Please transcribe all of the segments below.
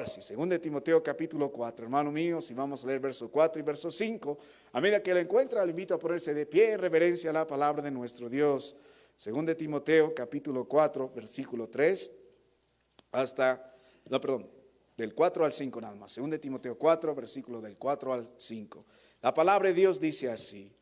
sí, 2 Timoteo capítulo 4, hermano mío, si vamos a leer verso 4 y verso 5, a medida que lo encuentra, le invito a ponerse de pie en reverencia a la palabra de nuestro Dios. 2 Timoteo capítulo 4, versículo 3, del 4 al 5 nada más. 2 Timoteo 4, versículo del 4 al 5. La palabra de Dios dice así: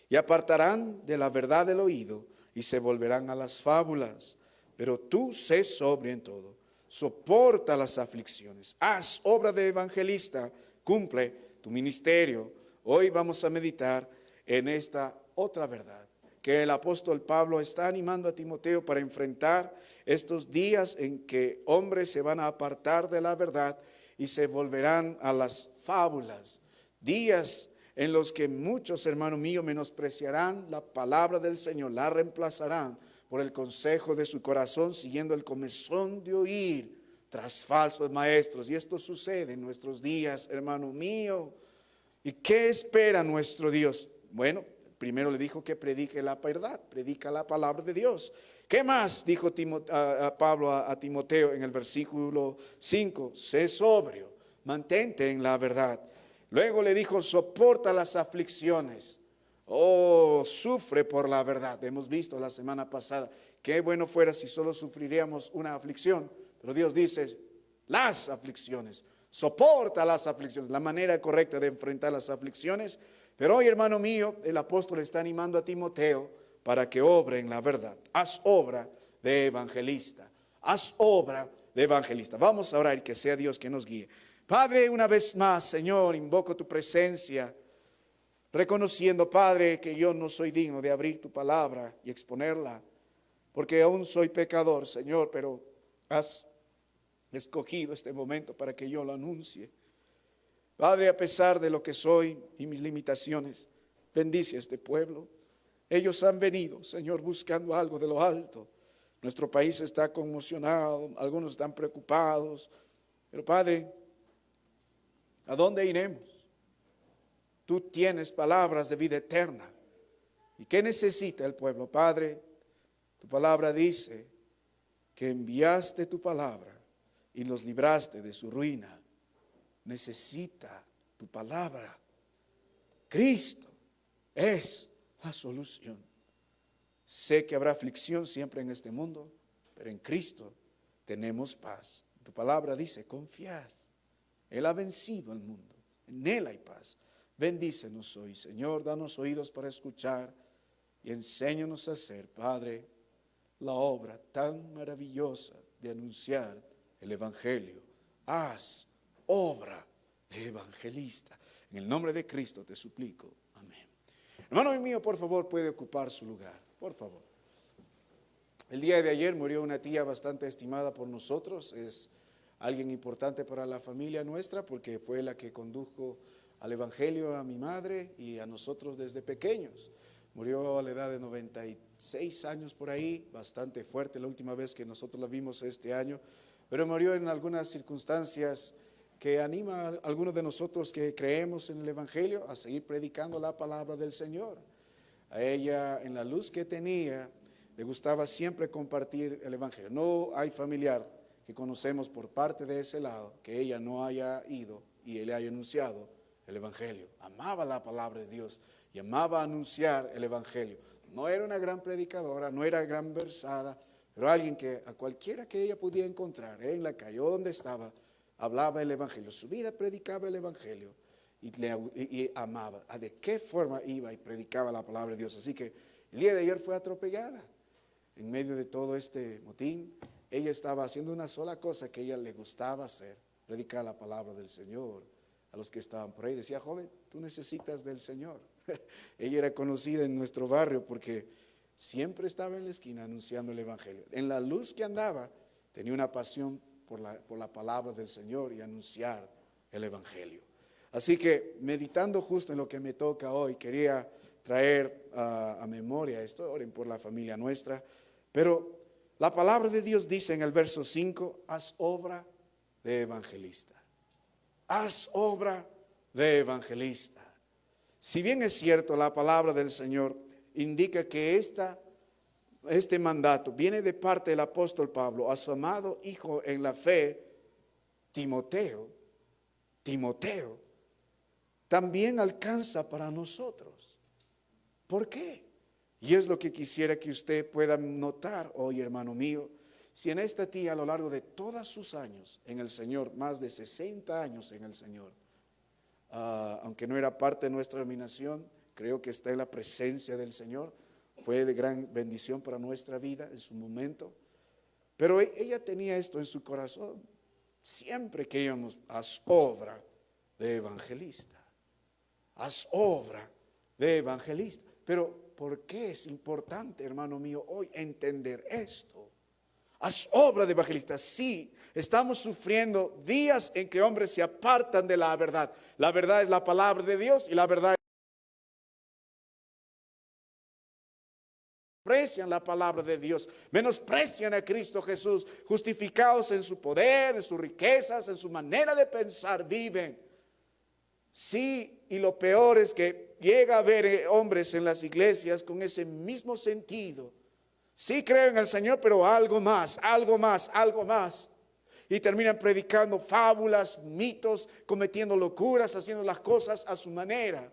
y apartarán de la verdad el oído y se volverán a las fábulas. Pero tú sé sobrio en todo, soporta las aflicciones, haz obra de evangelista, cumple tu ministerio. Hoy vamos a meditar en esta otra verdad que el apóstol Pablo está animando a Timoteo para enfrentar estos días en que hombres se van a apartar de la verdad y se volverán a las fábulas. Días en los que muchos, hermano mío, menospreciarán la palabra del Señor, la reemplazarán por el consejo de su corazón, siguiendo el comezón de oír tras falsos maestros. Y esto sucede en nuestros días, hermano mío. ¿Y qué espera nuestro Dios? Bueno, primero le dijo que predique la verdad, predica la palabra de Dios. ¿Qué más dijo Pablo a Timoteo en el versículo 5? Sé sobrio, mantente en la verdad. Luego le dijo, soporta las aflicciones. Oh, sufre por la verdad. Hemos visto la semana pasada, qué bueno fuera si solo sufriríamos una aflicción. Pero Dios dice, las aflicciones, soporta las aflicciones, la manera correcta de enfrentar las aflicciones. Pero hoy, hermano mío, el apóstol está animando a Timoteo para que obre en la verdad. Haz obra de evangelista, haz obra de evangelista. Vamos a orar y que sea Dios que nos guíe. Padre, una vez más, Señor, invoco tu presencia, reconociendo, Padre, que yo no soy digno de abrir tu palabra y exponerla, porque aún soy pecador, Señor, pero has escogido este momento para que yo lo anuncie. Padre, a pesar de lo que soy y mis limitaciones, bendice a este pueblo. Ellos han venido, Señor, buscando algo de lo alto. Nuestro país está conmocionado, algunos están preocupados, pero Padre, ¿a dónde iremos? Tú tienes palabras de vida eterna. ¿Y qué necesita el pueblo? Padre, tu palabra dice que enviaste tu palabra y los libraste de su ruina. Necesita tu palabra. Cristo es la solución. Sé que habrá aflicción siempre en este mundo, pero en Cristo tenemos paz. Tu palabra dice, confiad. Él ha vencido al mundo. En Él hay paz. Bendícenos hoy, Señor. Danos oídos para escuchar y enséñanos a hacer, Padre, la obra tan maravillosa de anunciar el Evangelio. Haz obra de evangelista. En el nombre de Cristo te suplico. Amén. Hermano mío, por favor, puede ocupar su lugar. Por favor. El día de ayer murió una tía bastante estimada por nosotros. Es alguien importante para la familia nuestra porque fue la que condujo al Evangelio a mi madre y a nosotros desde pequeños. Murió a la edad de 96 años por ahí, bastante fuerte la última vez que nosotros la vimos este año, pero murió en algunas circunstancias que anima a algunos de nosotros que creemos en el Evangelio a seguir predicando la palabra del Señor. A ella, en la luz que tenía, le gustaba siempre compartir el Evangelio. No hay familiar que conocemos por parte de ese lado que ella no haya ido y le haya anunciado el Evangelio. Amaba la palabra de Dios y amaba anunciar el Evangelio. No era una gran predicadora, no era gran versada, pero alguien que a cualquiera que ella pudiera encontrar, en la calle o donde estaba, hablaba el Evangelio. Su vida predicaba el Evangelio y amaba. ¿De qué forma iba y predicaba la palabra de Dios? Así que el día de ayer fue atropellada. En medio de todo este motín, ella estaba haciendo una sola cosa que a ella le gustaba hacer, predicar la palabra del Señor. A los que estaban por ahí decía, joven, tú necesitas del Señor. Ella era conocida en nuestro barrio porque siempre estaba en la esquina anunciando el Evangelio. En la luz que andaba, tenía una pasión por la palabra del Señor y anunciar el Evangelio. Así que meditando justo en lo que me toca hoy, quería traer a memoria esto, oren por la familia nuestra, pero la palabra de Dios dice en el verso 5, haz obra de evangelista. Haz obra de evangelista. Si bien es cierto, la palabra del Señor indica que este mandato viene de parte del apóstol Pablo a su amado hijo en la fe, Timoteo, también alcanza para nosotros. ¿Por qué? Y es lo que quisiera que usted pueda notar hoy, hermano mío. Si en esta tía a lo largo de todos sus años en el Señor, más de 60 años en el Señor, aunque no era parte de nuestra denominación, creo que está en la presencia del Señor, fue de gran bendición para nuestra vida en su momento. Pero ella tenía esto en su corazón, siempre que íbamos, haz obra de evangelista, haz obra de evangelista. Pero ¿por qué es importante, hermano mío, hoy entender esto? Haz obra de evangelista. Sí, estamos sufriendo días en que hombres se apartan de la verdad. La verdad es la palabra de Dios y la verdad menosprecian la palabra de Dios, menosprecian a Cristo Jesús, justificados en su poder, en sus riquezas, en su manera de pensar, viven. Sí, y lo peor es que llega a haber hombres en las iglesias con ese mismo sentido. Sí creen en el Señor, pero algo más, algo más, algo más. Y terminan predicando fábulas, mitos, cometiendo locuras, haciendo las cosas a su manera.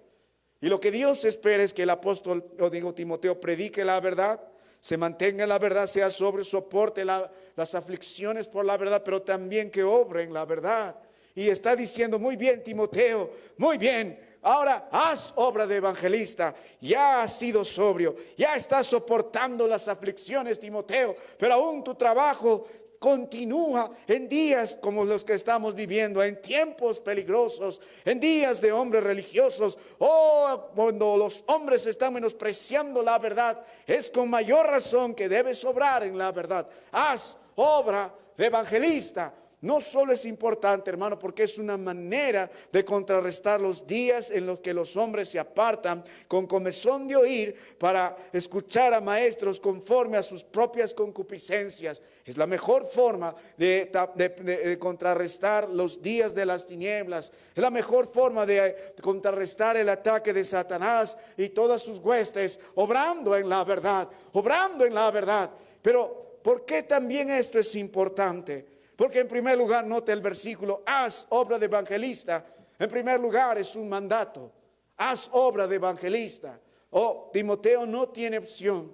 Y lo que Dios espera es que el apóstol, o digo Timoteo, predique la verdad, se mantenga en la verdad, sea sobre, soporte las aflicciones por la verdad, pero también que obre en la verdad. Y está diciendo, muy bien Timoteo, muy bien, ahora haz obra de evangelista, ya has sido sobrio, ya estás soportando las aflicciones Timoteo, pero aún tu trabajo continúa en días como los que estamos viviendo, en tiempos peligrosos, en días de hombres religiosos. Cuando los hombres están menospreciando la verdad, es con mayor razón que debes obrar en la verdad. Haz obra de evangelista. No solo es importante, hermano, porque es una manera de contrarrestar los días en los que los hombres se apartan con comezón de oír para escuchar a maestros conforme a sus propias concupiscencias. Es la mejor forma de contrarrestar los días de las tinieblas. Es la mejor forma de contrarrestar el ataque de Satanás y todas sus huestes, obrando en la verdad, obrando en la verdad. Pero ¿por qué también esto es importante? Porque en primer lugar, note el versículo, haz obra de evangelista. En primer lugar es un mandato, haz obra de evangelista. Timoteo no tiene opción.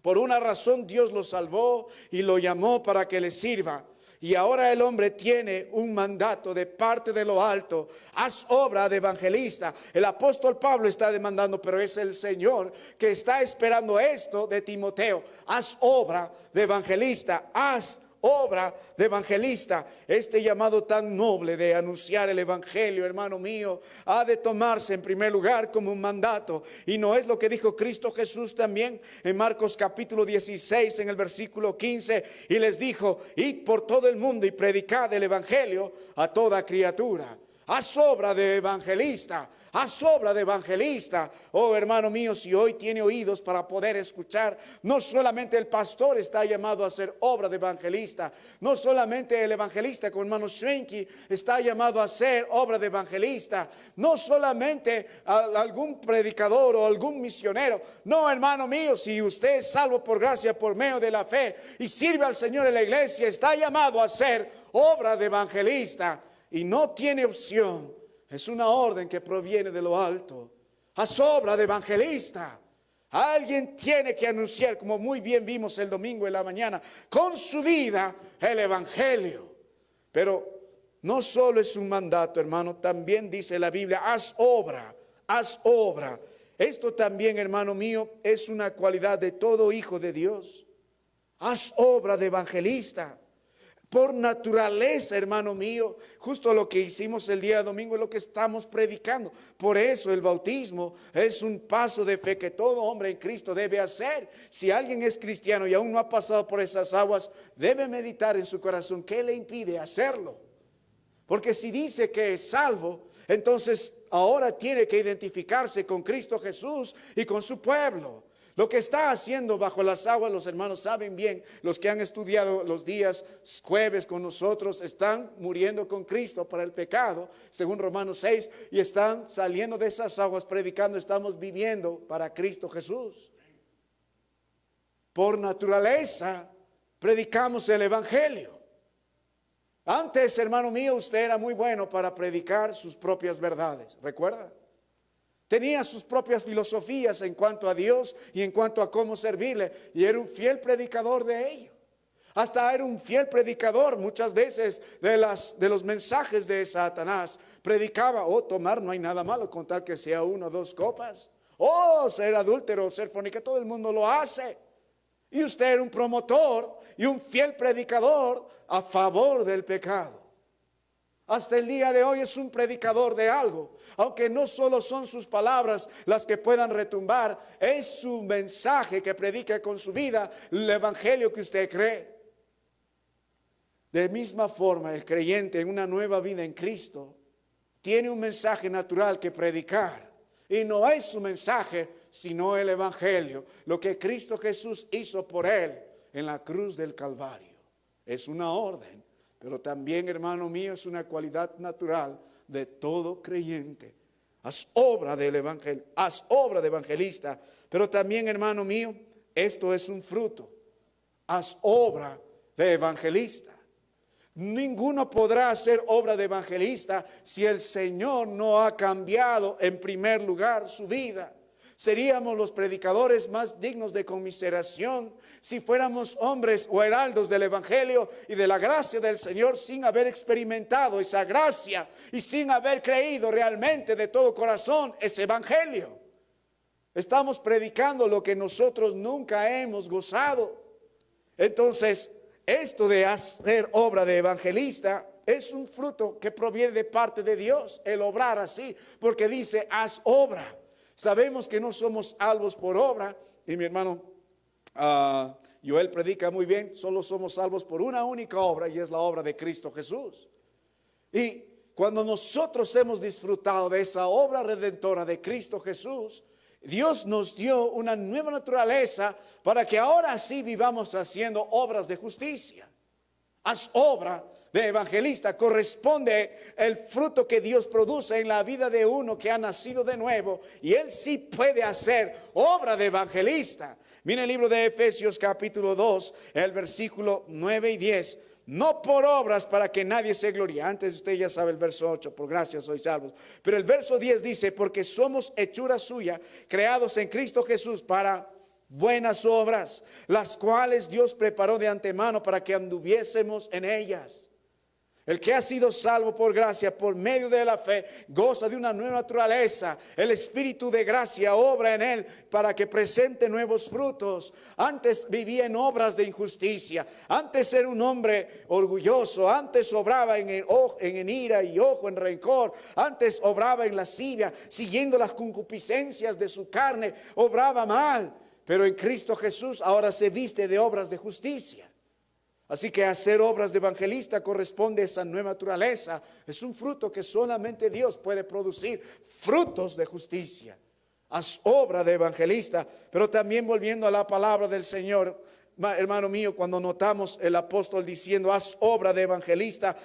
Por una razón Dios lo salvó y lo llamó para que le sirva. Y ahora el hombre tiene un mandato de parte de lo alto. Haz obra de evangelista. El apóstol Pablo está demandando, pero es el Señor que está esperando esto de Timoteo. Haz obra de evangelista. Haz obra de evangelista. Este llamado tan noble de anunciar el evangelio, hermano mío, ha de tomarse en primer lugar como un mandato. Y no es lo que dijo Cristo Jesús también en Marcos capítulo 16 en el versículo 15, y les dijo, id por todo el mundo y predicad el evangelio a toda criatura. Haz obra de evangelista, haz obra de evangelista. Oh hermano mío, si hoy tiene oídos para poder escuchar, no solamente el pastor está llamado a hacer obra de evangelista, no solamente el evangelista con hermano Schwenke está llamado a hacer obra de evangelista, no solamente algún predicador o algún misionero. No, hermano mío, si usted es salvo por gracia por medio de la fe y sirve al Señor en la iglesia, está llamado a hacer obra de evangelista. Y no tiene opción, es una orden que proviene de lo alto. Haz obra de evangelista. Alguien tiene que anunciar, como muy bien vimos el domingo en la mañana, con su vida el evangelio. Pero no solo es un mandato, hermano, también dice la Biblia, haz obra, haz obra. Esto también, hermano mío, es una cualidad de todo hijo de Dios. Haz obra de evangelista. Por naturaleza, hermano mío, justo lo que hicimos el día domingo es lo que estamos predicando. Por eso el bautismo es un paso de fe que todo hombre en Cristo debe hacer. Si alguien es cristiano y aún no ha pasado por esas aguas, debe meditar en su corazón qué le impide hacerlo. Porque si dice que es salvo, entonces ahora tiene que identificarse con Cristo Jesús y con su pueblo. Lo que está haciendo bajo las aguas, los hermanos saben bien, los que han estudiado los días jueves con nosotros, están muriendo con Cristo para el pecado, según Romanos 6, y están saliendo de esas aguas predicando, estamos viviendo para Cristo Jesús. Por naturaleza, predicamos el evangelio. Antes, hermano mío, usted era muy bueno para predicar sus propias verdades, ¿recuerda? Tenía sus propias filosofías en cuanto a Dios y en cuanto a cómo servirle, y era un fiel predicador de ello. Hasta era un fiel predicador muchas veces de los mensajes de Satanás. Predicaba, tomar no hay nada malo con tal que sea 1 o 2 copas. Ser adúltero, ser fornicario, todo el mundo lo hace. Y usted era un promotor y un fiel predicador a favor del pecado. Hasta el día de hoy es un predicador de algo, aunque no solo son sus palabras las que puedan retumbar, es su mensaje que predica con su vida, el evangelio que usted cree. De misma forma, el creyente en una nueva vida en Cristo tiene un mensaje natural que predicar. Y no es su mensaje, sino el evangelio, lo que Cristo Jesús hizo por él en la cruz del Calvario. Es una orden, pero también, hermano mío, es una cualidad natural de todo creyente. Haz obra del evangelio, haz obra de evangelista, pero también, hermano mío, esto es un fruto. Haz obra de evangelista. Ninguno podrá hacer obra de evangelista si el Señor no ha cambiado en primer lugar su vida. Seríamos los predicadores más dignos de conmiseración si fuéramos hombres o heraldos del evangelio y de la gracia del Señor sin haber experimentado esa gracia y sin haber creído realmente de todo corazón ese evangelio. Estamos predicando lo que nosotros nunca hemos gozado. Entonces, esto de hacer obra de evangelista es un fruto que proviene de parte de Dios, el obrar así, porque dice, haz obra. Sabemos que no somos salvos por obra, y mi hermano Joel predica muy bien, solo somos salvos por una única obra, y es la obra de Cristo Jesús. Y cuando nosotros hemos disfrutado de esa obra redentora de Cristo Jesús, Dios nos dio una nueva naturaleza para que ahora sí vivamos haciendo obras de justicia. Haz obra de evangelista. Corresponde el fruto que Dios produce en la vida de uno que ha nacido de nuevo, y él sí puede hacer obra de evangelista. Mira el libro de Efesios capítulo 2, el versículo 9 y 10. No por obras para que nadie se gloríe. Antes usted ya sabe el verso 8, por gracia sois salvos. Pero el verso 10 dice, porque somos hechura suya, creados en Cristo Jesús para buenas obras, las cuales Dios preparó de antemano para que anduviésemos en ellas. El que ha sido salvo por gracia, por medio de la fe, goza de una nueva naturaleza. El Espíritu de gracia obra en él para que presente nuevos frutos. Antes vivía en obras de injusticia. Antes era un hombre orgulloso. Antes obraba en ira y ojo en rencor. Antes obraba en lascivia, siguiendo las concupiscencias de su carne. Obraba mal. Pero en Cristo Jesús ahora se viste de obras de justicia. Así que hacer obras de evangelista corresponde a esa nueva naturaleza. Es un fruto que solamente Dios puede producir, frutos de justicia. Haz obra de evangelista, pero también volviendo a la palabra del Señor, hermano mío, cuando notamos el apóstol diciendo, haz obra de evangelista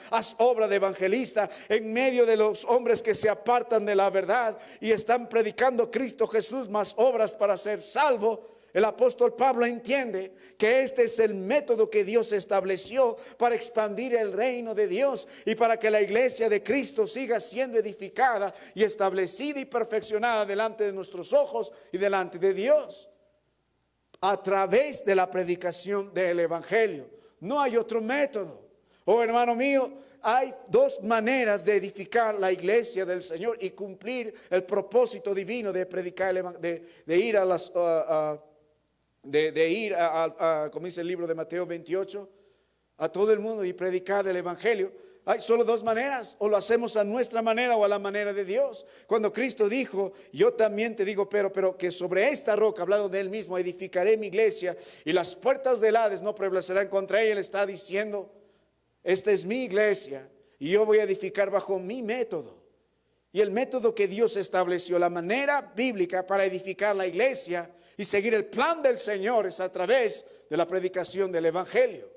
en medio de los hombres que se apartan de la verdad y están predicando Cristo Jesús, más obras para ser salvo. El apóstol Pablo entiende que este es el método que Dios estableció para expandir el reino de Dios y para que la iglesia de Cristo siga siendo edificada y establecida y perfeccionada delante de nuestros ojos y delante de Dios, a través de la predicación del evangelio. No hay otro método. Hermano mío, hay dos maneras de edificar la iglesia del Señor y cumplir el propósito divino de predicar, de ir a las... como dice el libro de Mateo 28, a todo el mundo y predicar el evangelio. Hay solo dos maneras, o lo hacemos a nuestra manera o a la manera de Dios. Cuando Cristo dijo, yo también te digo, pero que sobre esta roca, hablando de él mismo, edificaré mi iglesia y las puertas del Hades no prevalecerán contra ella. Él está diciendo, esta es mi iglesia y yo voy a edificar bajo mi método. Y el método que Dios estableció, la manera bíblica para edificar la iglesia y seguir el plan del Señor, es a través de la predicación del evangelio.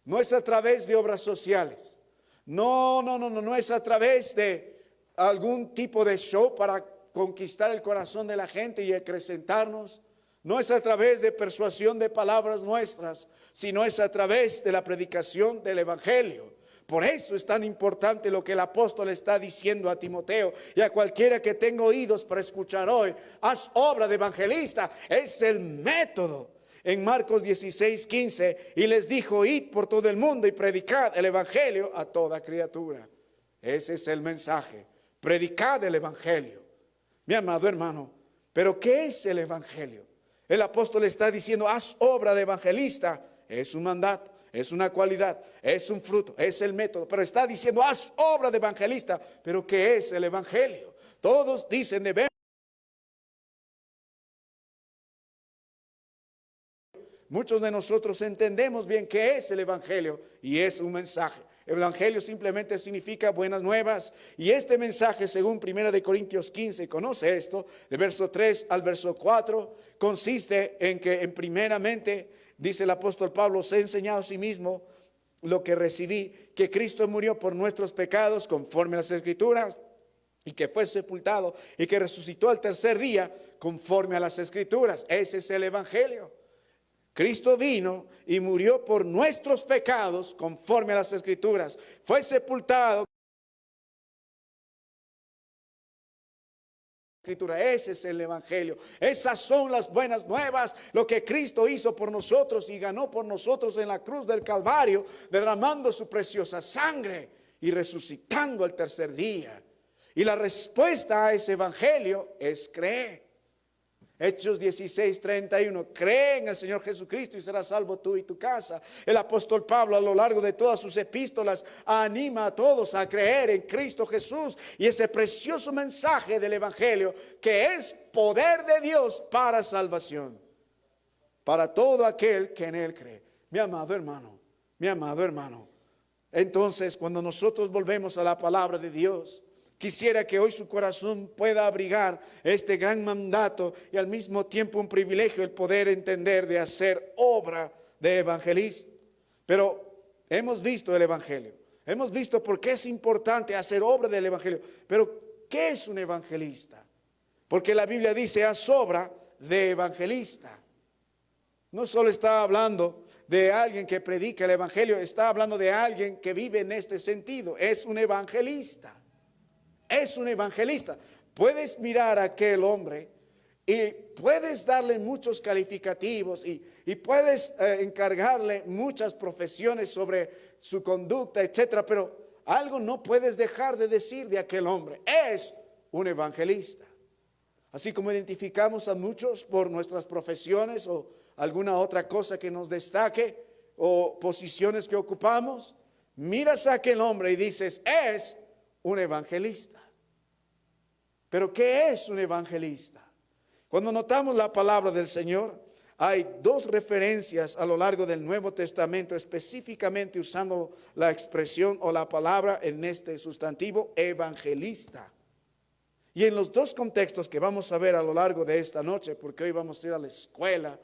No es a través de obras sociales. No es a través de algún tipo de show para conquistar el corazón de la gente y acrecentarnos. No es a través de persuasión de palabras nuestras, sino es a través de la predicación del evangelio. Por eso es tan importante lo que el apóstol está diciendo a Timoteo y a cualquiera que tenga oídos para escuchar hoy. Haz obra de evangelista. Es el método. En Marcos 16:15, y les dijo: id por todo el mundo y predicad el evangelio a toda criatura. Ese es el mensaje. Predicad el evangelio. Mi amado hermano, ¿pero qué es el evangelio? El apóstol está diciendo: haz obra de evangelista. Es un mandato, es una cualidad, es un fruto, es el método. Pero está diciendo: haz obra de evangelista. ¿Pero qué es el evangelio? Todos dicen: debemos. Muchos de nosotros entendemos bien qué es el evangelio y es un mensaje. El evangelio simplemente significa buenas nuevas, y este mensaje, según 1 Corintios 15, conoce esto, de verso 3 al verso 4, consiste en que primeramente, dice el apóstol Pablo, os he enseñado a sí mismo lo que recibí, que Cristo murió por nuestros pecados conforme a las Escrituras, y que fue sepultado y que resucitó al tercer día conforme a las Escrituras. Ese es el evangelio. Cristo vino y murió por nuestros pecados conforme a las Escrituras. Fue sepultado. Ese es el evangelio. Esas son las buenas nuevas. Lo que Cristo hizo por nosotros y ganó por nosotros en la cruz del Calvario, derramando su preciosa sangre y resucitando al tercer día. Y la respuesta a ese evangelio es creer. Hechos 16:31, cree en el Señor Jesucristo y serás salvo tú y tu casa. El apóstol Pablo, a lo largo de todas sus epístolas, anima a todos a creer en Cristo Jesús y ese precioso mensaje del evangelio, que es poder de Dios para salvación, para todo aquel que en él cree. Mi amado hermano, mi amado hermano, entonces cuando nosotros volvemos a la palabra de Dios, quisiera que hoy su corazón pueda abrigar este gran mandato y al mismo tiempo un privilegio el poder entender de hacer obra de evangelista. Pero hemos visto el evangelio, hemos visto por qué es importante hacer obra del evangelio. Pero ¿qué es un evangelista? Porque la Biblia dice: haz obra de evangelista. No solo está hablando de alguien que predica el evangelio, está hablando de alguien que vive en este sentido. Es un evangelista. Es un evangelista. Puedes mirar a aquel hombre y puedes darle muchos calificativos y puedes encargarle muchas profesiones sobre su conducta, etcétera. Pero algo no puedes dejar de decir de aquel hombre: es un evangelista. Así como identificamos a muchos por nuestras profesiones o alguna otra cosa que nos destaque o posiciones que ocupamos, miras a aquel hombre y dices: es un evangelista. ¿Pero qué es un evangelista? Cuando notamos la palabra del Señor, hay dos referencias a lo largo del Nuevo Testamento, específicamente usando la expresión o la palabra en este sustantivo evangelista. Y en los dos contextos que vamos a ver a lo largo de esta noche, porque hoy vamos a ir a la escuela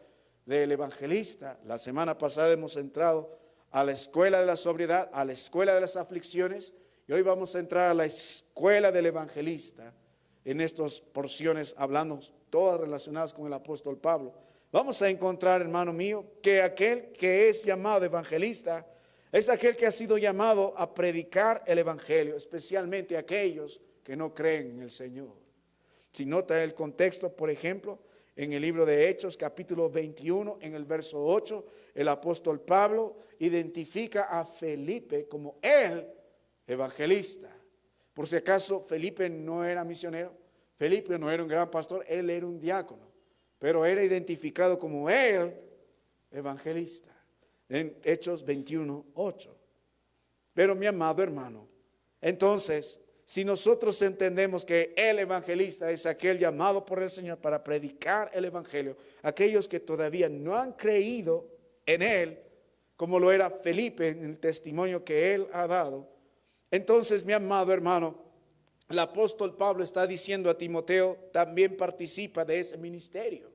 del evangelista. La semana pasada hemos entrado a la escuela de la sobriedad, a la escuela de las aflicciones, y hoy vamos a entrar a la escuela del evangelista. En estas porciones hablando todas relacionadas con el apóstol Pablo, vamos a encontrar, hermano mío, que aquel que es llamado evangelista es aquel que ha sido llamado a predicar el evangelio, especialmente aquellos que no creen en el Señor. Si nota el contexto, por ejemplo, en el libro de Hechos, capítulo 21, en el verso 8, el apóstol Pablo identifica a Felipe como el evangelista. Por si acaso, Felipe no era misionero, Felipe no era un gran pastor, él era un diácono, pero era identificado como el evangelista en Hechos 21:8. Pero mi amado hermano, entonces, si nosotros entendemos que el evangelista es aquel llamado por el Señor para predicar el evangelio, aquellos que todavía no han creído en él, como lo era Felipe en el testimonio que él ha dado, entonces, mi amado hermano, el apóstol Pablo está diciendo a Timoteo: también participa de ese ministerio.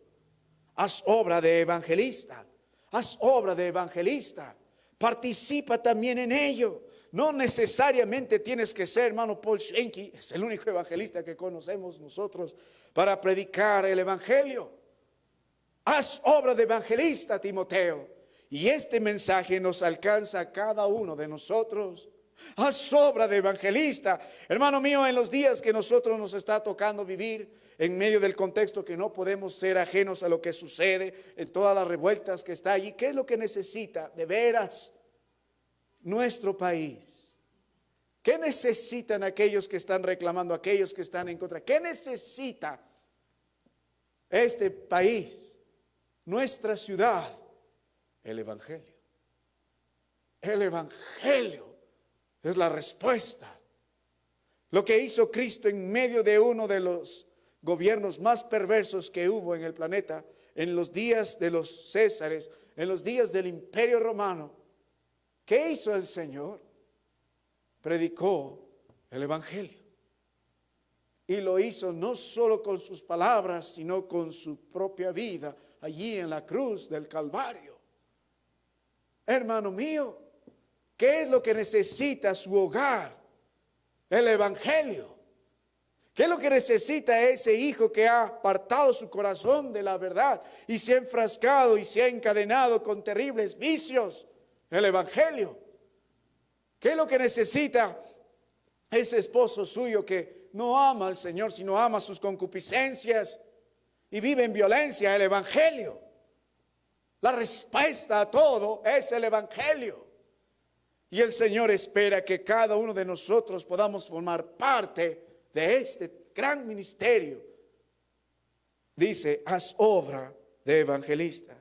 Haz obra de evangelista. Haz obra de evangelista. Participa también en ello. No necesariamente tienes que ser, hermano Paul Schenke, es el único evangelista que conocemos nosotros para predicar el evangelio. Haz obra de evangelista, Timoteo. Y este mensaje nos alcanza a cada uno de nosotros, Haz obra de evangelista. Hermano mío, en los días que nosotros nos está tocando vivir, en medio del contexto que no podemos ser ajenos a lo que sucede, en todas las revueltas que está allí, ¿qué es lo que necesita de veras nuestro país? ¿Qué necesitan aquellos que están reclamando, aquellos que están en contra? ¿Qué necesita este país, nuestra ciudad? El evangelio. El evangelio es la respuesta. Lo que hizo Cristo en medio de uno de los gobiernos más perversos que hubo en el planeta, en los días de los Césares, en los días del Imperio Romano. ¿Qué hizo el Señor? Predicó el evangelio. Y lo hizo no solo con sus palabras, sino con su propia vida, allí en la cruz del Calvario. Hermano mío, ¿qué es lo que necesita su hogar? El evangelio. ¿Qué es lo que necesita ese hijo que ha apartado su corazón de la verdad y se ha enfrascado y se ha encadenado con terribles vicios? El evangelio. ¿Qué es lo que necesita ese esposo suyo que no ama al Señor, sino ama sus concupiscencias y vive en violencia? El evangelio. La respuesta a todo es el evangelio. Y el Señor espera que cada uno de nosotros podamos formar parte de este gran ministerio. Dice, haz obra de evangelista.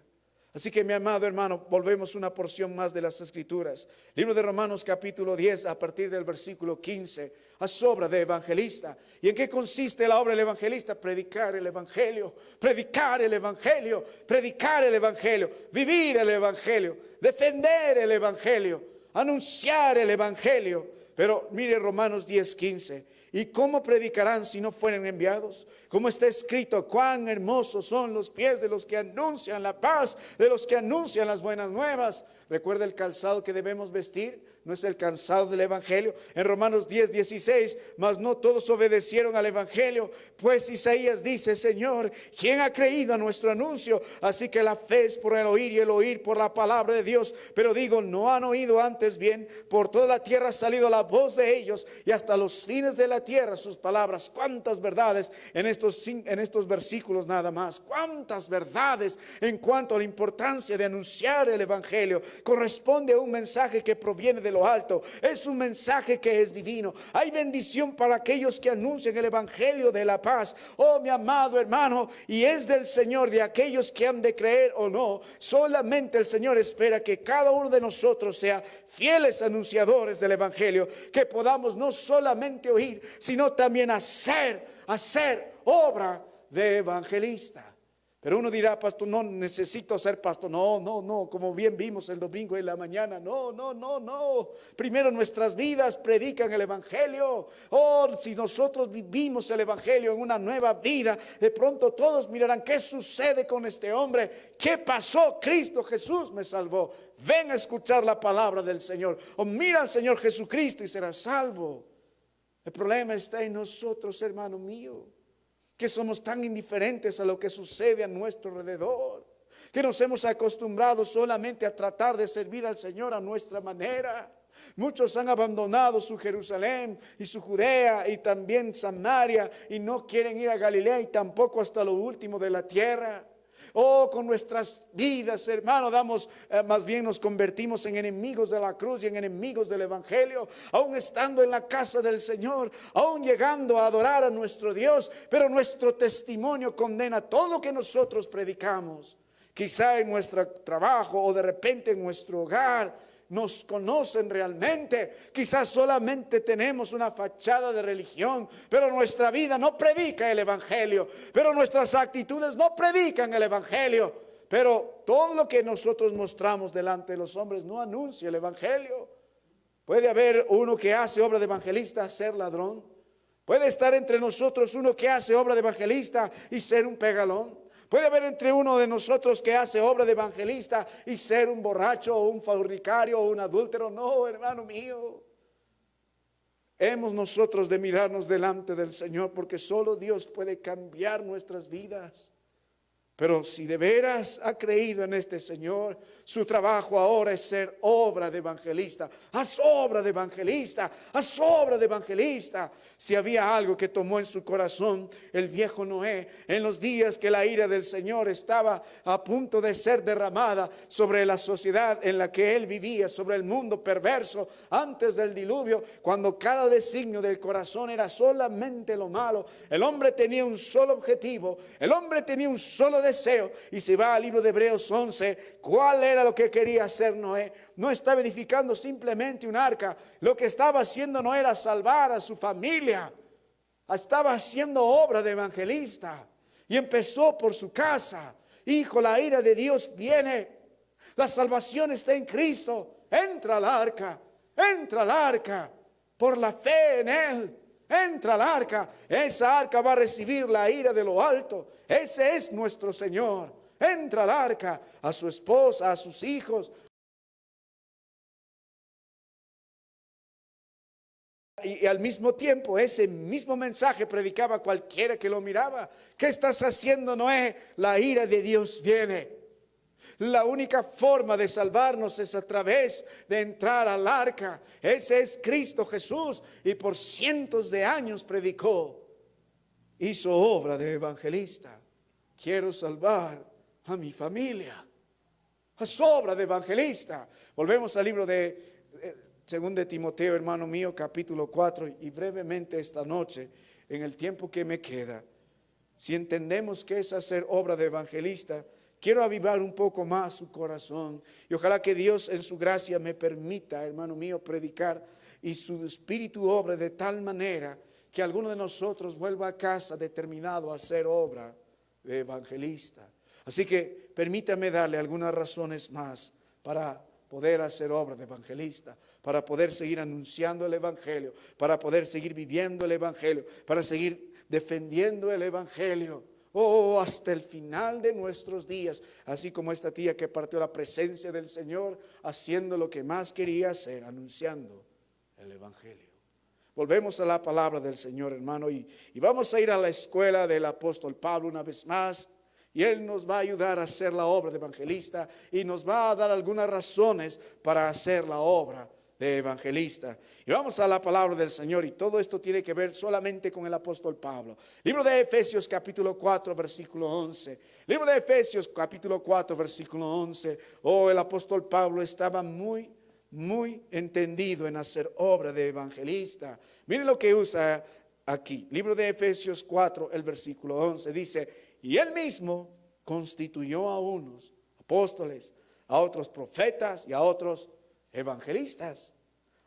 Así que mi amado hermano, volvemos una porción más de las Escrituras. Libro de Romanos capítulo 10 a partir del versículo 15. Haz obra de evangelista. ¿Y en qué consiste la obra del evangelista? Predicar el evangelio, predicar el evangelio, predicar el evangelio, vivir el evangelio, defender el evangelio, anunciar el evangelio. Pero mire Romanos 10:15. ¿Y cómo predicarán si no fueren enviados? Como está escrito, cuán hermosos son los pies de los que anuncian la paz, de los que anuncian las buenas nuevas. Recuerda el calzado que debemos vestir, no es el calzado del evangelio. En Romanos 10:16, mas no todos obedecieron al evangelio, pues Isaías dice, Señor, ¿quién ha creído a nuestro anuncio? Así que la fe es por el oír y el oír por la palabra de Dios. Pero digo, no han oído antes bien, por toda la tierra ha salido la voz de ellos y hasta los fines de la tierra sus palabras. Cuántas verdades en estos versículos nada más. Cuántas verdades en cuanto a la importancia de anunciar el evangelio. Corresponde a un mensaje que proviene de lo alto. Es un mensaje que es divino. Hay bendición para aquellos que anuncian el evangelio de la paz. Oh, mi amado hermano, y es del Señor, de aquellos que han de creer o no. Solamente el Señor espera que cada uno de nosotros sea fieles anunciadores del evangelio, que podamos no solamente oír, sino también hacer obra de evangelista. Pero uno dirá, pastor, no necesito ser pastor. No, como bien vimos el domingo en la mañana. No. Primero nuestras vidas predican el evangelio. Oh, si nosotros vivimos el evangelio en una nueva vida, de pronto todos mirarán, ¿qué sucede con este hombre? ¿Qué pasó? Cristo Jesús me salvó. Ven a escuchar la palabra del Señor. O mira al Señor Jesucristo y serás salvo. El problema está en nosotros, hermano mío, que somos tan indiferentes a lo que sucede a nuestro alrededor, que nos hemos acostumbrado solamente a tratar de servir al Señor a nuestra manera. Muchos han abandonado su Jerusalén y su Judea y también Samaria y no quieren ir a Galilea y tampoco hasta lo último de la tierra. Oh, con nuestras vidas, hermano, más bien nos convertimos en enemigos de la cruz y en enemigos del evangelio, aún estando en la casa del Señor, aún llegando a adorar a nuestro Dios, pero nuestro testimonio condena todo lo que nosotros predicamos. Quizá en nuestro trabajo o de repente en nuestro hogar nos conocen realmente. Quizás solamente tenemos una fachada de religión, pero nuestra vida no predica el evangelio, pero nuestras actitudes no predican el evangelio, pero todo lo que nosotros mostramos delante de los hombres no anuncia el evangelio. Puede haber uno que hace obra de evangelista, ser ladrón. Puede estar entre nosotros uno que hace obra de evangelista y ser un pegalón. Puede haber entre uno de nosotros que hace obra de evangelista y ser un borracho o un fornicario o un adúltero. No, hermano mío. Hemos nosotros de mirarnos delante del Señor, porque solo Dios puede cambiar nuestras vidas. Pero si de veras ha creído en este Señor, su trabajo ahora es ser obra de evangelista. Haz obra de evangelista, haz obra de evangelista. Si había algo que tomó en su corazón el viejo Noé, en los días que la ira del Señor estaba a punto de ser derramada sobre la sociedad en la que él vivía, sobre el mundo perverso antes del diluvio, cuando cada designio del corazón era solamente lo malo, el hombre tenía un solo objetivo, el hombre tenía un solo deseo. Y se va al libro de Hebreos 11, ¿cuál era lo que quería hacer Noé? No estaba edificando simplemente un arca. Lo que estaba haciendo no era salvar a su familia, estaba haciendo obra de evangelista. Y empezó por su casa. Hijo, la ira de Dios viene, la salvación está en Cristo. Entra al arca, entra al arca por la fe en Él. Entra al arca, esa arca va a recibir la ira de lo alto. Ese es nuestro Señor. Entra al arca, a su esposa, a sus hijos. Y al mismo tiempo ese mismo mensaje predicaba a cualquiera que lo miraba. ¿Qué estás haciendo, Noé? La ira de Dios viene. La única forma de salvarnos es a través de entrar al arca. Ese es Cristo Jesús. Y por cientos de años predicó. Hizo obra de evangelista. Quiero salvar a mi familia. Es obra de evangelista. Volvemos al libro de 2 de Timoteo, hermano mío, capítulo 4. Y brevemente esta noche, en el tiempo que me queda, si entendemos que es hacer obra de evangelista, quiero avivar un poco más su corazón y ojalá que Dios en su gracia me permita, hermano mío, predicar y su espíritu obre de tal manera que alguno de nosotros vuelva a casa determinado a hacer obra de evangelista. Así que permítame darle algunas razones más para poder hacer obra de evangelista, para poder seguir anunciando el evangelio, para poder seguir viviendo el evangelio, para seguir defendiendo el evangelio. Oh, hasta el final de nuestros días, así como esta tía que partió a la presencia del Señor, haciendo lo que más quería hacer, anunciando el evangelio. Volvemos a la palabra del Señor, hermano, y vamos a ir a la escuela del apóstol Pablo una vez más, y él nos va a ayudar a hacer la obra de evangelista, y nos va a dar algunas razones para hacer la obra de evangelista. Y vamos a la palabra del Señor, y todo esto tiene que ver solamente con el apóstol Pablo. Libro de Efesios capítulo 4 versículo 11. Libro de Efesios capítulo 4 versículo 11. Oh, el apóstol Pablo estaba muy entendido en hacer obra de evangelista. Miren lo que usa aquí. Libro de Efesios 4, el versículo 11 dice: y él mismo constituyó a unos apóstoles, a otros profetas y a otros evangelistas,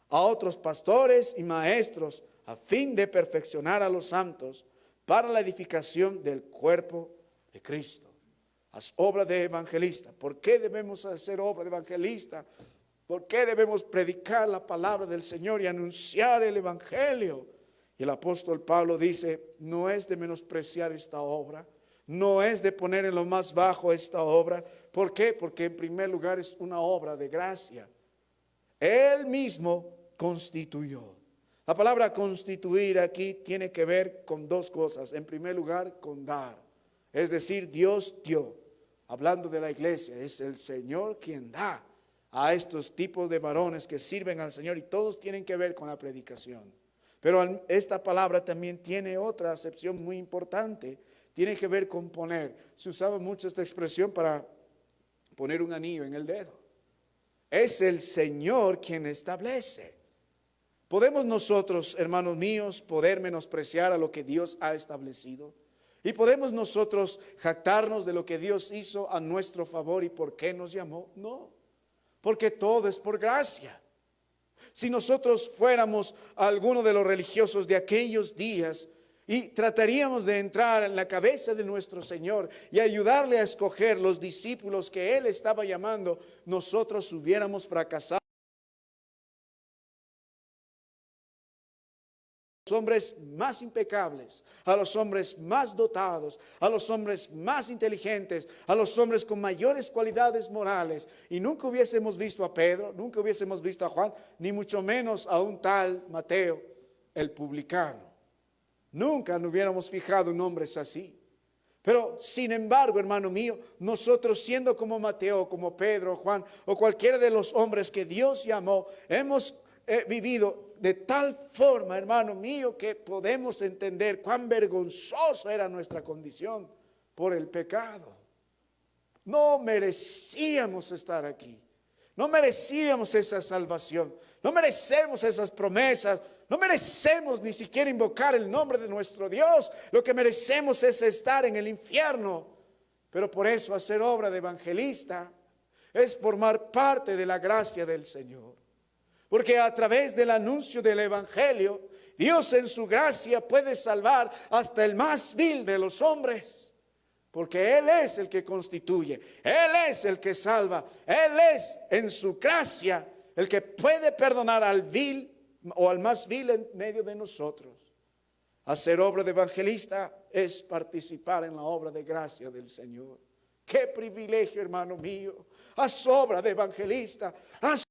a otros pastores y maestros, a fin de perfeccionar a los santos para la edificación del cuerpo de Cristo. Haz obra de evangelista. ¿Por qué debemos hacer obra de evangelista? ¿Por qué debemos predicar la palabra del Señor y anunciar el evangelio? Y el apóstol Pablo dice: no es de menospreciar esta obra, no es de poner en lo más bajo esta obra. ¿Por qué? Porque en primer lugar es una obra de gracia. Él mismo constituyó. La palabra constituir aquí tiene que ver con dos cosas. En primer lugar, con dar. Es decir, Dios dio. Hablando de la iglesia, es el Señor quien da a estos tipos de varones que sirven al Señor, y todos tienen que ver con la predicación. Pero esta palabra también tiene otra acepción muy importante. Tiene que ver con poner. Se usaba mucho esta expresión para poner un anillo en el dedo. Es el Señor quien establece. ¿Podemos nosotros, hermanos míos, poder menospreciar a lo que Dios ha establecido? ¿Y podemos nosotros jactarnos de lo que Dios hizo a nuestro favor y por qué nos llamó? No, porque todo es por gracia. Si nosotros fuéramos alguno de los religiosos de aquellos días y trataríamos de entrar en la cabeza de nuestro Señor y ayudarle a escoger los discípulos que Él estaba llamando, nosotros hubiéramos fracasado. A los hombres más impecables, a los hombres más dotados, a los hombres más inteligentes, a los hombres con mayores cualidades morales, y nunca hubiésemos visto a Pedro, nunca hubiésemos visto a Juan, ni mucho menos a un tal Mateo, el publicano. Nunca nos hubiéramos fijado en hombres así. Pero sin embargo, hermano mío, nosotros siendo como Mateo, como Pedro, Juan o cualquiera de los hombres que Dios llamó, hemos vivido de tal forma, hermano mío, que podemos entender cuán vergonzosa era nuestra condición por el pecado. No merecíamos estar aquí. No merecíamos esa salvación. No merecemos esas promesas. No merecemos ni siquiera invocar el nombre de nuestro Dios. Lo que merecemos es estar en el infierno. Pero por eso hacer obra de evangelista es formar parte de la gracia del Señor. Porque a través del anuncio del evangelio, Dios en su gracia puede salvar hasta el más vil de los hombres. Porque Él es el que constituye, Él es el que salva, Él es en su gracia el que puede perdonar al vil o al más vil en medio de nosotros. Hacer obra de evangelista es participar en la obra de gracia del Señor. Qué privilegio, hermano mío. Haz obra de evangelista, haz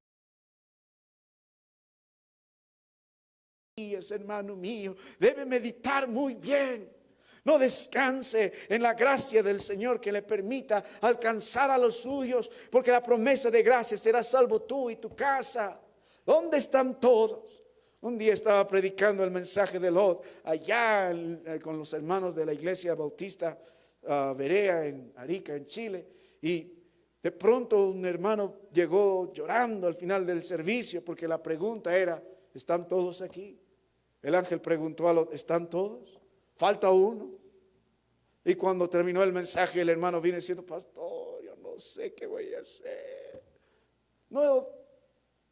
hermano mío, debe meditar muy bien. No descanse en la gracia del Señor que le permita alcanzar a los suyos, porque la promesa de gracia será salvo tú y tu casa. ¿Dónde están todos? Un día estaba predicando el mensaje de Lot allá con los hermanos de la iglesia bautista Berea en Arica, en Chile, y de pronto un hermano llegó llorando al final del servicio porque la pregunta era: ¿están todos aquí? El ángel preguntó a Lot: ¿están todos? ¿Falta uno? Y cuando terminó el mensaje, el hermano vino diciendo: pastor, yo no sé qué voy a hacer. No,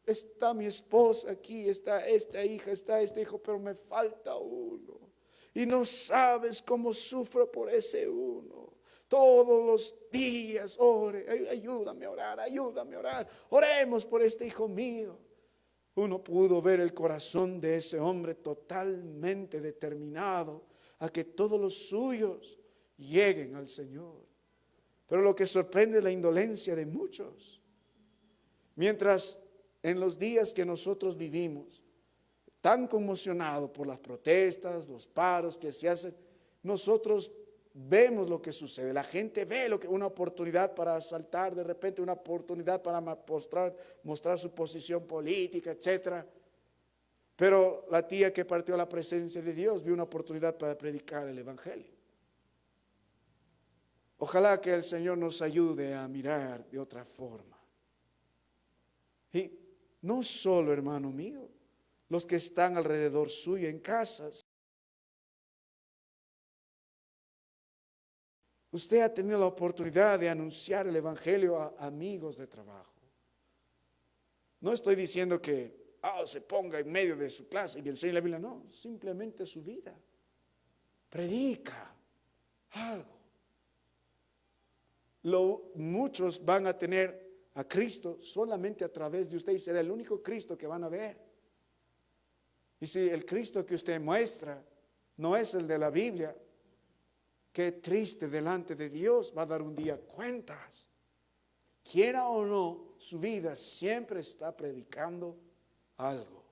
está mi esposa aquí, está esta hija, está este hijo, pero me falta uno. Y no sabes cómo sufro por ese uno. Todos los días ore, ayúdame a orar, ayúdame a orar. Oremos por este hijo mío. Uno pudo ver el corazón de ese hombre totalmente determinado a que todos los suyos lleguen al Señor. Pero lo que sorprende es la indolencia de muchos. Mientras en los días que nosotros vivimos, tan conmocionados por las protestas, los paros que se hacen, nosotros vemos lo que sucede. La gente ve una oportunidad para asaltar, de repente una oportunidad para mostrar su posición política, etcétera. Pero la tía que partió a la presencia de Dios vio una oportunidad para predicar el evangelio. Ojalá que el Señor nos ayude a mirar de otra forma. Y no solo, hermano mío, los que están alrededor suyo en casas. Usted ha tenido la oportunidad de anunciar el evangelio a amigos de trabajo. No estoy diciendo que se ponga en medio de su clase y enseñe la Biblia. No, simplemente su vida. Predica algo. Muchos van a tener a Cristo solamente a través de usted y será el único Cristo que van a ver. Y si el Cristo que usted muestra no es el de la Biblia, qué triste delante de Dios va a dar un día cuentas. Quiera o no, su vida siempre está predicando algo.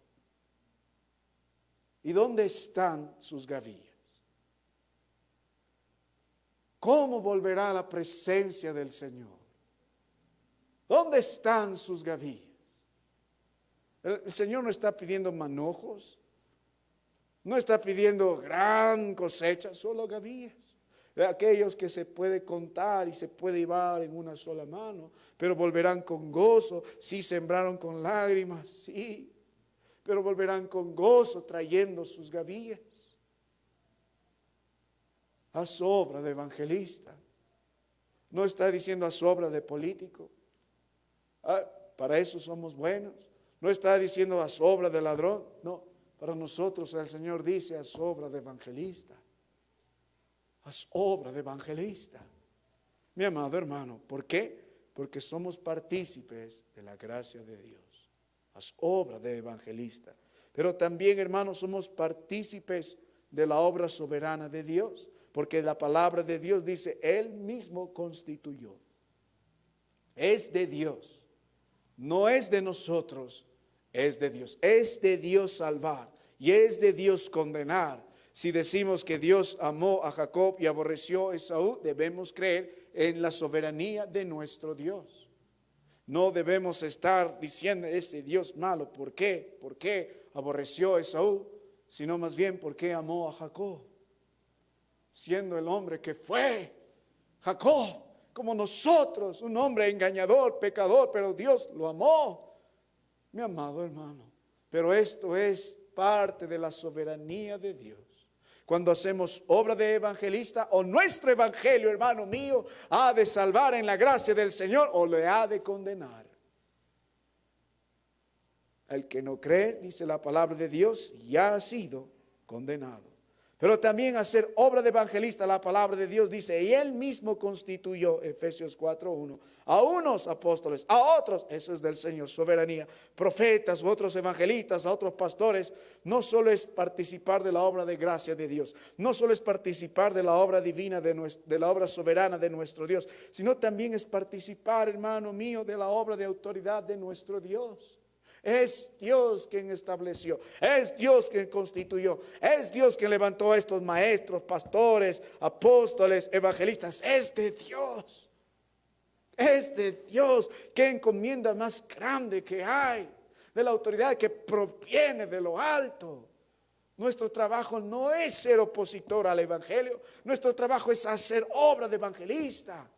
¿Y dónde están sus gavillas? ¿Cómo volverá a la presencia del Señor? ¿Dónde están sus gavillas? El Señor no está pidiendo manojos, no está pidiendo gran cosecha, solo gavillas. Aquellos que se puede contar y se puede llevar en una sola mano, pero volverán con gozo. Sí, sembraron con lágrimas, sí, pero volverán con gozo trayendo sus gavillas. Haz obra de evangelista. No está diciendo haz obra de político. Para eso somos buenos. No está diciendo haz obra de ladrón. No, para nosotros el Señor dice haz obra de evangelista. Haz obra de evangelista. Mi amado hermano, ¿por qué? Porque somos partícipes de la gracia de Dios. Haz obra de evangelista. Pero también, hermanos, somos partícipes de la obra soberana de Dios. Porque la palabra de Dios dice, Él mismo constituyó. Es de Dios. No es de nosotros, es de Dios. Es de Dios salvar y es de Dios condenar. Si decimos que Dios amó a Jacob y aborreció a Esaú, debemos creer en la soberanía de nuestro Dios. No debemos estar diciendo ese Dios malo. ¿Por qué? ¿Por qué aborreció a Esaú? Sino más bien ¿por qué amó a Jacob? Siendo el hombre que fue Jacob, como nosotros, un hombre engañador, pecador, pero Dios lo amó, mi amado hermano. Pero esto es parte de la soberanía de Dios. Cuando hacemos obra de evangelista, o nuestro evangelio, hermano mío, ha de salvar en la gracia del Señor o le ha de condenar. El que no cree, dice la palabra de Dios, ya ha sido condenado. Pero también hacer obra de evangelista, la palabra de Dios dice, y Él mismo constituyó, Efesios 4:1, a unos apóstoles, a otros, eso es del Señor, soberanía, profetas u otros evangelistas, a otros pastores. No solo es participar de la obra de gracia de Dios, no solo es participar de la obra divina, de la obra soberana de nuestro Dios, sino también es participar, hermano mío, de la obra de autoridad de nuestro Dios. Es Dios quien estableció, es Dios quien constituyó, es Dios quien levantó a estos maestros, pastores, apóstoles, evangelistas. Es de Dios. Es de Dios. Qué encomienda más grande que hay, de la autoridad que proviene de lo alto. Nuestro trabajo no es ser opositor al evangelio, nuestro trabajo es hacer obra de evangelista.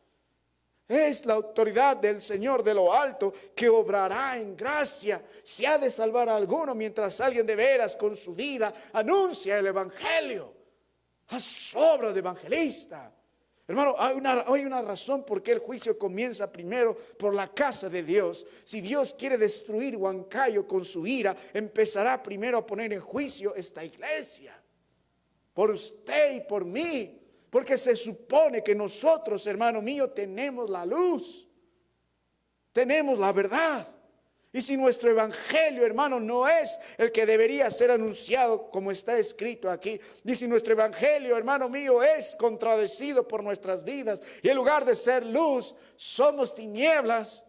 Es la autoridad del Señor de lo alto que obrará en gracia. Si ha de salvar a alguno mientras alguien de veras con su vida anuncia el evangelio. Haz obra de evangelista. Hermano, hay una razón por qué el juicio comienza primero por la casa de Dios. Si Dios quiere destruir Huancayo con su ira, empezará primero a poner en juicio esta iglesia. Por usted y por mí. Porque se supone que nosotros, hermano mío, tenemos la luz, tenemos la verdad. Y si nuestro evangelio, hermano, no es el que debería ser anunciado como está escrito aquí, y si nuestro evangelio, hermano mío, es contradecido por nuestras vidas, y en lugar de ser luz, somos tinieblas,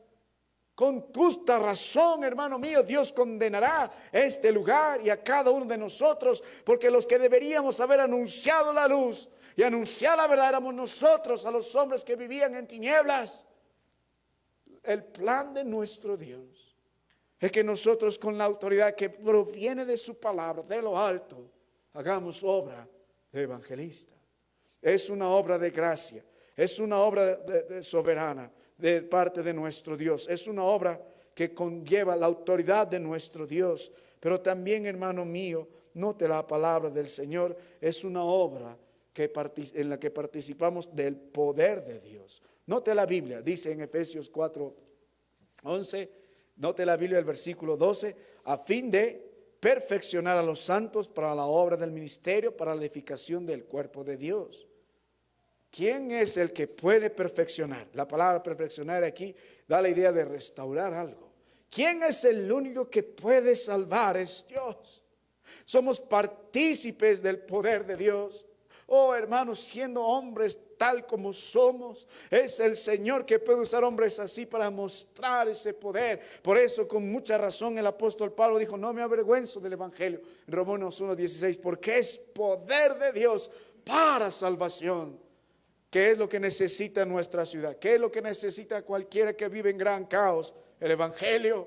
con justa razón, hermano mío, Dios condenará este lugar y a cada uno de nosotros, porque los que deberíamos haber anunciado la luz y anunciar la verdad éramos nosotros, a los hombres que vivían en tinieblas. El plan de nuestro Dios es que nosotros, con la autoridad que proviene de su palabra, de lo alto, hagamos obra de evangelista. Es una obra de gracia, es una obra de soberana de parte de nuestro Dios. Es una obra que conlleva la autoridad de nuestro Dios. Pero también, hermano mío, note la palabra del Señor, es una obra en la que participamos del poder de Dios. Note la Biblia, dice en Efesios 4:11, note la Biblia, el versículo 12, a fin de perfeccionar a los santos para la obra del ministerio, para la edificación del cuerpo de Dios. ¿Quién es el que puede perfeccionar? La palabra perfeccionar aquí da la idea de restaurar algo. ¿Quién es el único que puede salvar? Es Dios. Somos partícipes del poder de Dios. Oh, hermanos, siendo hombres tal como somos, es el Señor que puede usar hombres así para mostrar ese poder. Por eso, con mucha razón, el apóstol Pablo dijo, no me avergüenzo del evangelio, en Romanos 1:16, porque es poder de Dios para salvación. ¿Qué es lo que necesita nuestra ciudad? ¿Qué es lo que necesita cualquiera que vive en gran caos? El evangelio.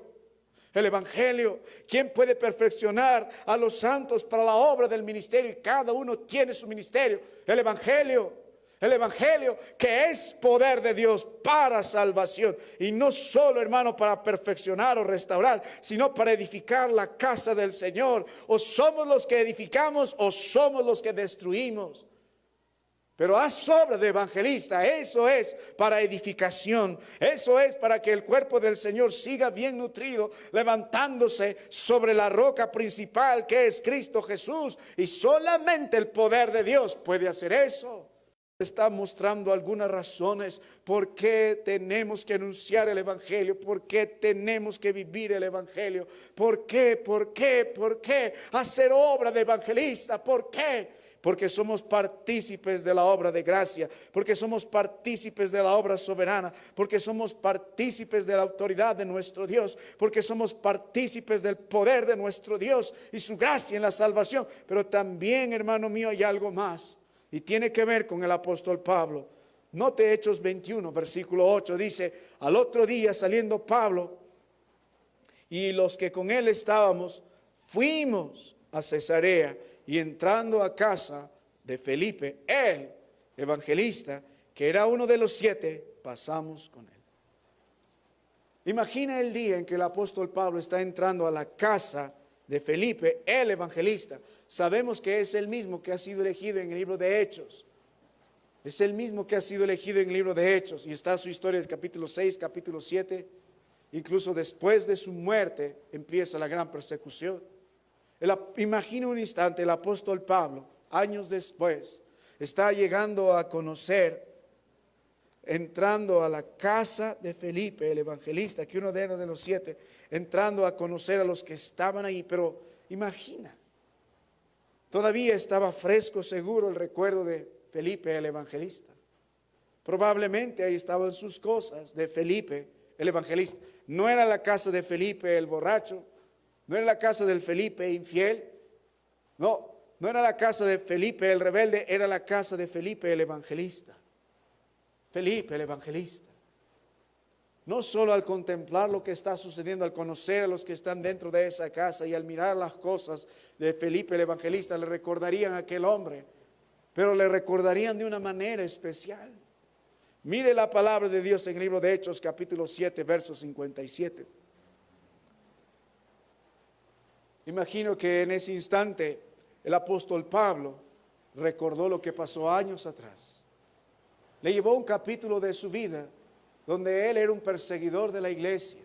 El evangelio. ¿Quién puede perfeccionar a los santos para la obra del ministerio? Y cada uno tiene su ministerio. El evangelio. El evangelio, que es poder de Dios para salvación. Y no solo, hermano, para perfeccionar o restaurar, sino para edificar la casa del Señor. O somos los que edificamos o somos los que destruimos. Pero haz obra de evangelista, eso es para edificación, eso es para que el cuerpo del Señor siga bien nutrido, levantándose sobre la roca principal que es Cristo Jesús. Y solamente el poder de Dios puede hacer eso. está mostrando algunas razones por qué tenemos que anunciar el Evangelio, por qué tenemos que vivir el Evangelio, por qué hacer obra de evangelista, por qué. Porque somos partícipes de la obra de gracia, porque somos partícipes de la obra soberana, porque somos partícipes de la autoridad de nuestro Dios, porque somos partícipes del poder de nuestro Dios y su gracia en la salvación. Pero también, hermano mío, hay algo más y tiene que ver con el apóstol Pablo. Note Hechos 21, versículo 8, dice: al otro día saliendo Pablo y los que con él estábamos, fuimos a Cesarea. Y entrando a casa de Felipe, el evangelista, que era uno de los 7, pasamos con él. Imagina el día en que el apóstol Pablo está entrando a la casa de Felipe, el evangelista. Sabemos que es el mismo que ha sido elegido en el libro de Hechos. Es el mismo que ha sido elegido en el libro de Hechos. Y está su historia en el capítulo 6, capítulo 7. Incluso después de su muerte empieza la gran persecución. Imagina un instante, el apóstol Pablo, años después, está llegando a conocer, entrando a la casa de Felipe, el evangelista, que uno de los 7, entrando a conocer a los que estaban ahí. Pero imagina, todavía estaba fresco, seguro, el recuerdo de Felipe, el evangelista. Probablemente ahí estaban sus cosas de Felipe, el evangelista. No era la casa de Felipe, el borracho. No era la casa del Felipe infiel, no era la casa de Felipe el rebelde, era la casa de Felipe el evangelista. Felipe el evangelista. No solo al contemplar lo que está sucediendo, al conocer a los que están dentro de esa casa y al mirar las cosas de Felipe el evangelista, le recordarían a aquel hombre, pero le recordarían de una manera especial. Mire la palabra de Dios en el libro de Hechos, capítulo 7, verso 57. Imagino que en ese instante el apóstol Pablo recordó lo que pasó años atrás. Le llevó un capítulo de su vida donde él era un perseguidor de la iglesia,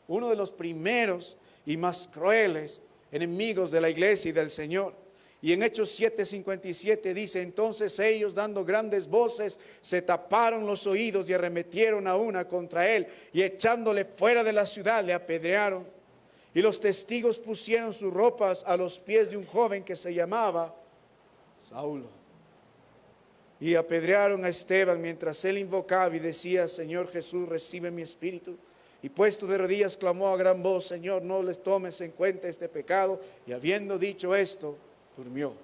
uno de los primeros y más crueles enemigos de la iglesia y del Señor. Y en Hechos 7:57 dice: entonces ellos, dando grandes voces, se taparon los oídos y arremetieron a una contra él, y echándole fuera de la ciudad le apedrearon. Y los testigos pusieron sus ropas a los pies de un joven que se llamaba Saulo. Y apedrearon a Esteban mientras él invocaba y decía: Señor Jesús, recibe mi espíritu. Y puesto de rodillas clamó a gran voz: Señor, no les tomes en cuenta este pecado. Y habiendo dicho esto, durmió.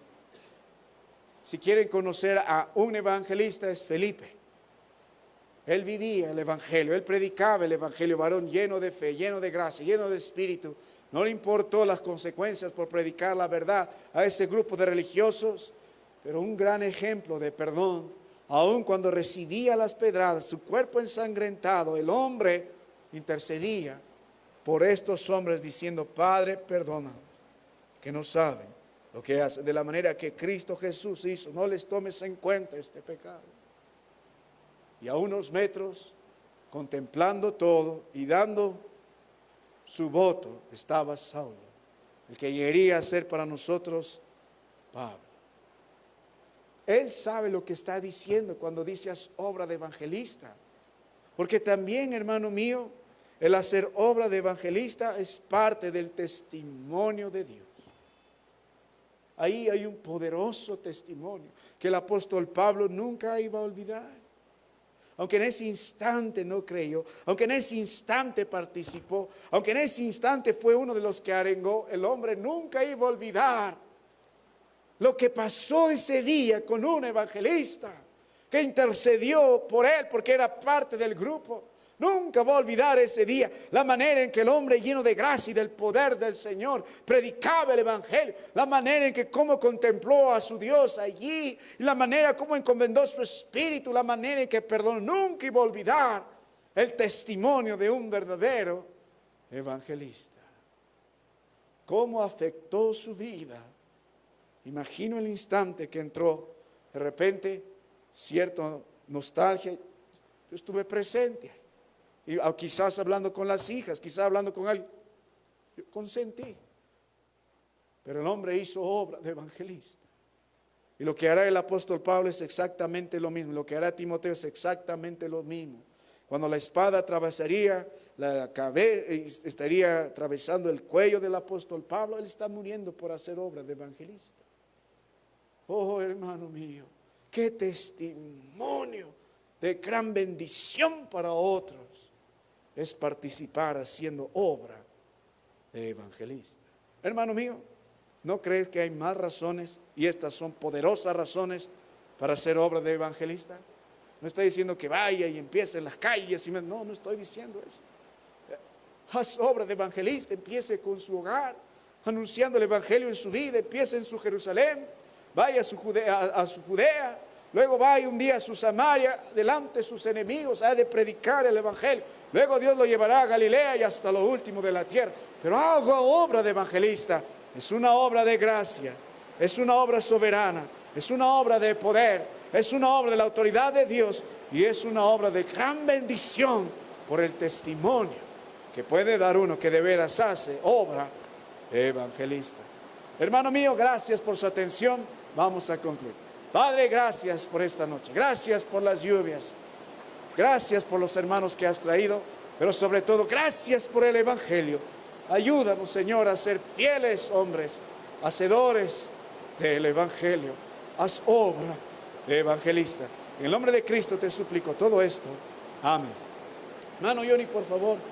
Si quieren conocer a un evangelista, es Felipe. Él vivía el evangelio, él predicaba el evangelio, varón lleno de fe, lleno de gracia, lleno de espíritu. No le importó las consecuencias por predicar la verdad a ese grupo de religiosos, pero un gran ejemplo de perdón. Aun cuando recibía las pedradas, su cuerpo ensangrentado, el hombre intercedía por estos hombres diciendo: Padre, perdónanos, que no saben lo que hacen. De la manera que Cristo Jesús hizo, no les tomes en cuenta este pecado. Y a unos metros, contemplando todo y dando su voto, estaba Saulo, el que llegaría a ser para nosotros Pablo. Él sabe lo que está diciendo cuando dice: haz obra de evangelista. Porque también, hermano mío, el hacer obra de evangelista es parte del testimonio de Dios. Ahí hay un poderoso testimonio que el apóstol Pablo nunca iba a olvidar. Aunque en ese instante no creyó, aunque en ese instante participó, aunque en ese instante fue uno de los que arengó, el hombre nunca iba a olvidar lo que pasó ese día con un evangelista que intercedió por él porque era parte del grupo. Nunca va a olvidar ese día, la manera en que el hombre lleno de gracia y del poder del Señor predicaba el evangelio, la manera en que cómo contempló a su Dios allí, y la manera como encomendó su espíritu, la manera en que perdonó. Nunca iba a olvidar el testimonio de un verdadero evangelista. Cómo afectó su vida. Imagino el instante que entró, de repente, cierta nostalgia. Yo estuve presente. Y quizás hablando con las hijas, quizás hablando con alguien, yo consentí. Pero el hombre hizo obra de evangelista. Y lo que hará el apóstol Pablo es exactamente lo mismo. Lo que hará Timoteo es exactamente lo mismo. Cuando la espada atravesaría la cabeza, estaría atravesando el cuello del apóstol Pablo, él está muriendo por hacer obra de evangelista. Oh, hermano mío, qué testimonio de gran bendición para otros es participar haciendo obra de evangelista. Hermano mío, ¿no crees que hay más razones, y estas son poderosas razones para hacer obra de evangelista? No estoy diciendo que vaya y empiece en las calles. No estoy diciendo eso. Haz obra de evangelista, empiece con su hogar, anunciando el evangelio en su vida, empiece en su Jerusalén, vaya a su Judea, luego vaya un día a su Samaria, delante de sus enemigos, ha de predicar el evangelio. Luego Dios lo llevará a Galilea y hasta lo último de la tierra. Pero haga obra de evangelista. Es una obra de gracia, es una obra soberana, es una obra de poder, es una obra de la autoridad de Dios y es una obra de gran bendición por el testimonio que puede dar uno que de veras hace obra evangelista. Hermano mío, gracias por su atención. Vamos a concluir. Padre, gracias por esta noche. Gracias por las lluvias. Gracias por los hermanos que has traído. Pero sobre todo, gracias por el evangelio. Ayúdanos, Señor, a ser fieles hombres, hacedores del evangelio. Haz obra de evangelista. En el nombre de Cristo te suplico todo esto. Amén. Hermano Johnny, por favor.